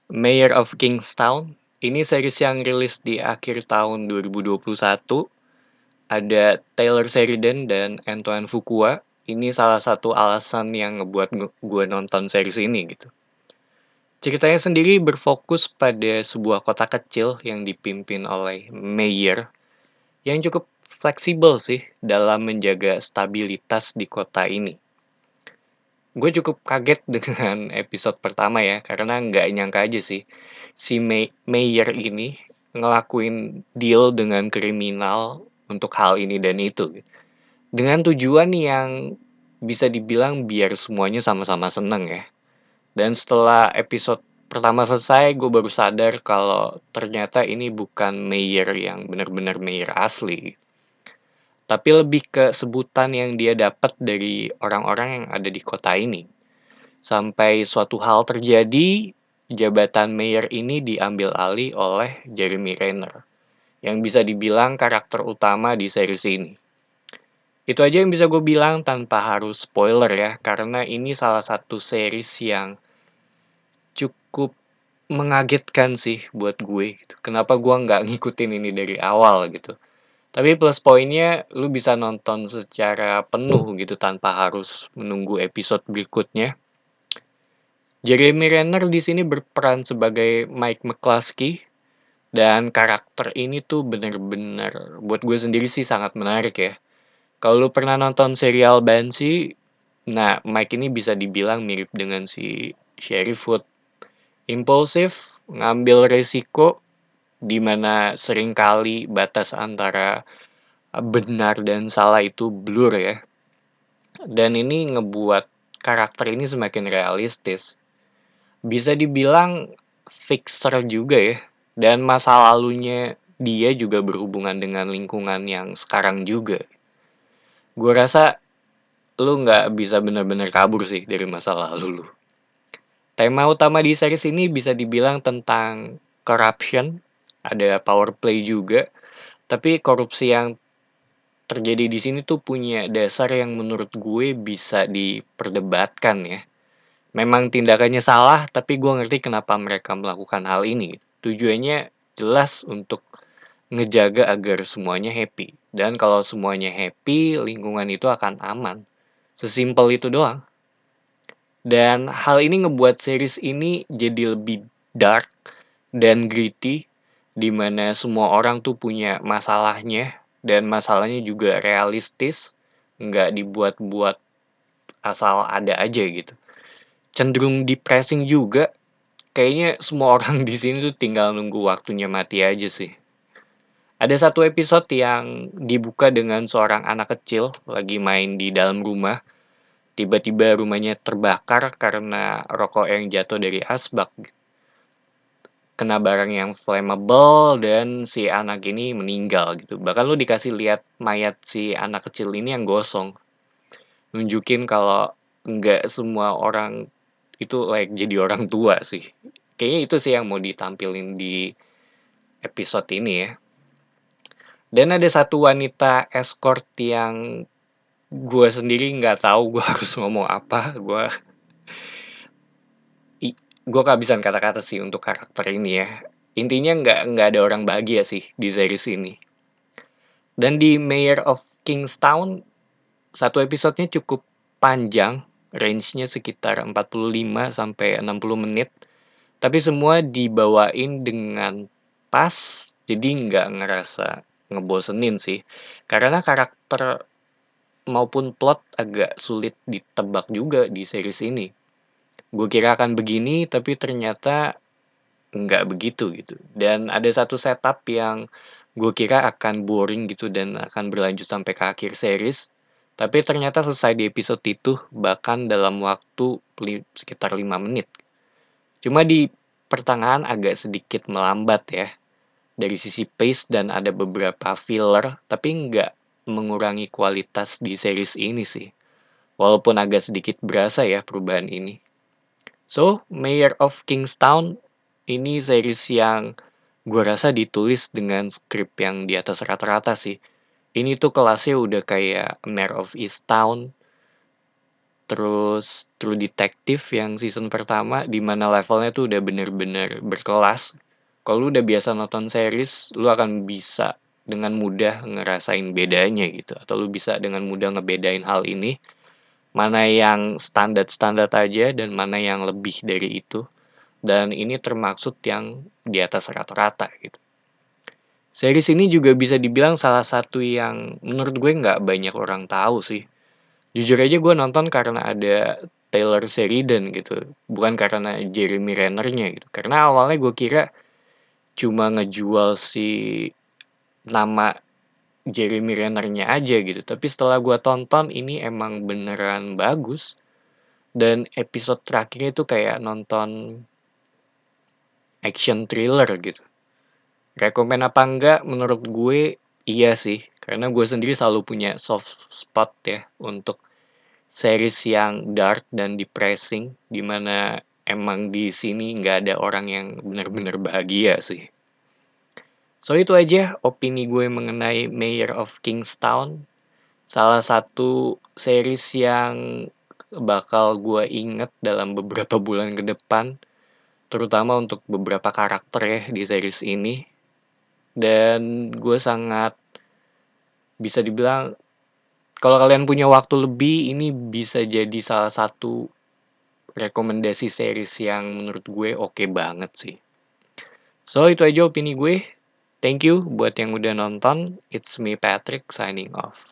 Mayor of Kingstown, ini series yang rilis di akhir tahun 2021. Ada Taylor Sheridan dan Antoine Fuqua. Ini salah satu alasan yang ngebuat gue nonton series ini gitu. Ceritanya sendiri berfokus pada sebuah kota kecil yang dipimpin oleh mayor yang cukup fleksibel sih dalam menjaga stabilitas di kota ini. Gue cukup kaget dengan episode pertama ya, karena nggak nyangka aja sih si mayor ini ngelakuin deal dengan kriminal untuk hal ini dan itu. Dengan tujuan yang bisa dibilang biar semuanya sama-sama seneng ya. Dan setelah episode pertama selesai, gue baru sadar kalau ternyata ini bukan mayor yang benar-benar mayor asli, tapi lebih ke sebutan yang dia dapat dari orang-orang yang ada di kota ini. Sampai suatu hal terjadi, jabatan mayor ini diambil alih oleh Jeremy Renner, yang bisa dibilang karakter utama di series ini. Itu aja yang bisa gue bilang tanpa harus spoiler ya, karena ini salah satu series yang cukup mengagetkan sih buat gue gitu. Kenapa gue nggak ngikutin ini dari awal gitu. Tapi plus poinnya lu bisa nonton secara penuh gitu tanpa harus menunggu episode berikutnya. Jeremy Renner di sini berperan sebagai Mike McCluskey dan karakter ini tuh bener-bener buat gue sendiri sih sangat menarik ya. Kalau lu pernah nonton serial Banshee, nah Mike ini bisa dibilang mirip dengan si Sheriff Wood. Impulsif, ngambil resiko, di mana seringkali batas antara benar dan salah itu blur ya. Dan ini ngebuat karakter ini semakin realistis. Bisa dibilang fixer juga ya. Dan masa lalunya dia juga berhubungan dengan lingkungan yang sekarang juga. Gue rasa lu nggak bisa benar-benar kabur sih dari masa lalu lu. Tema utama di series ini bisa dibilang tentang corruption, ada power play juga, tapi korupsi yang terjadi di sini tuh punya dasar yang menurut gue bisa diperdebatkan ya. Memang tindakannya salah, tapi gue ngerti kenapa mereka melakukan hal ini. Tujuannya jelas untuk ngejaga agar semuanya happy. Dan kalau semuanya happy, lingkungan itu akan aman. Sesimpel itu doang. Dan hal ini ngebuat series ini jadi lebih dark dan gritty, di mana semua orang tuh punya masalahnya, dan masalahnya juga realistis, nggak dibuat-buat asal ada aja gitu. Cenderung depressing juga, kayaknya semua orang di sini tuh tinggal nunggu waktunya mati aja sih. Ada satu episode yang dibuka dengan seorang anak kecil lagi main di dalam rumah. Tiba-tiba rumahnya terbakar karena rokok yang jatuh dari asbak. Kena barang yang flammable dan si anak ini meninggal gitu. Bahkan lu dikasih lihat mayat si anak kecil ini yang gosong. Nunjukin kalau nggak semua orang itu jadi orang tua sih. Kayaknya itu sih yang mau ditampilin di episode ini ya. Dan ada satu wanita escort yang gue sendiri nggak tahu gue harus ngomong apa. Gue kehabisan kata-kata sih untuk karakter ini ya. Intinya nggak ada orang bahagia sih di series ini. Dan di Mayor of Kingstown, satu episodenya cukup panjang, range-nya sekitar 45 sampai 60 menit. Tapi semua dibawain dengan pas, jadi nggak ngerasa ngebosenin sih. Karena karakter maupun plot agak sulit ditebak juga di series ini. Gue kira akan begini, tapi ternyata nggak begitu gitu. Dan ada satu setup yang gue kira akan boring gitu dan akan berlanjut sampai ke akhir series. Tapi ternyata selesai di episode itu bahkan dalam waktu sekitar 5 menit. Cuma di pertengahan agak sedikit melambat ya. Dari sisi pace dan ada beberapa filler, tapi nggak mengurangi kualitas di series ini sih. Walaupun agak sedikit berasa ya perubahan ini. So, Mayor of Kingstown ini series yang gue rasa ditulis dengan skrip yang di atas rata-rata sih. Ini tuh kelasnya udah kayak Mayor of Easttown. terus True Detective yang season pertama, di mana levelnya tuh udah bener-bener berkelas. Kalau lu udah biasa nonton series, lu akan bisa dengan mudah ngerasain bedanya gitu, atau lu bisa dengan mudah ngebedain hal ini, mana yang standar-standar aja dan mana yang lebih dari itu. Dan ini termaksud yang di atas rata-rata gitu. Series ini juga bisa dibilang salah satu yang menurut gue nggak banyak orang tahu sih. Jujur aja gue nonton karena ada Taylor Sheridan gitu, bukan karena Jeremy Renner-nya gitu. Karena awalnya gue kira cuma ngejual si nama Jeremy Renner-nya aja gitu. Tapi setelah gue tonton ini emang beneran bagus. Dan episode terakhirnya itu kayak nonton action thriller gitu. Rekomen apa enggak? Menurut gue iya sih. Karena gue sendiri selalu punya soft spot ya untuk series yang dark dan depressing, dimana emang di sini nggak ada orang yang benar-benar bahagia sih. So itu aja opini gue mengenai Mayor of Kingstown. Salah satu series yang bakal gue inget dalam beberapa bulan ke depan, terutama untuk beberapa karakter ya di series ini. Dan gue sangat bisa dibilang kalau kalian punya waktu lebih, ini bisa jadi salah satu rekomendasi series yang menurut gue oke banget sih. So, itu aja opini gue. Thank you buat yang udah nonton. It's me Patrick signing off.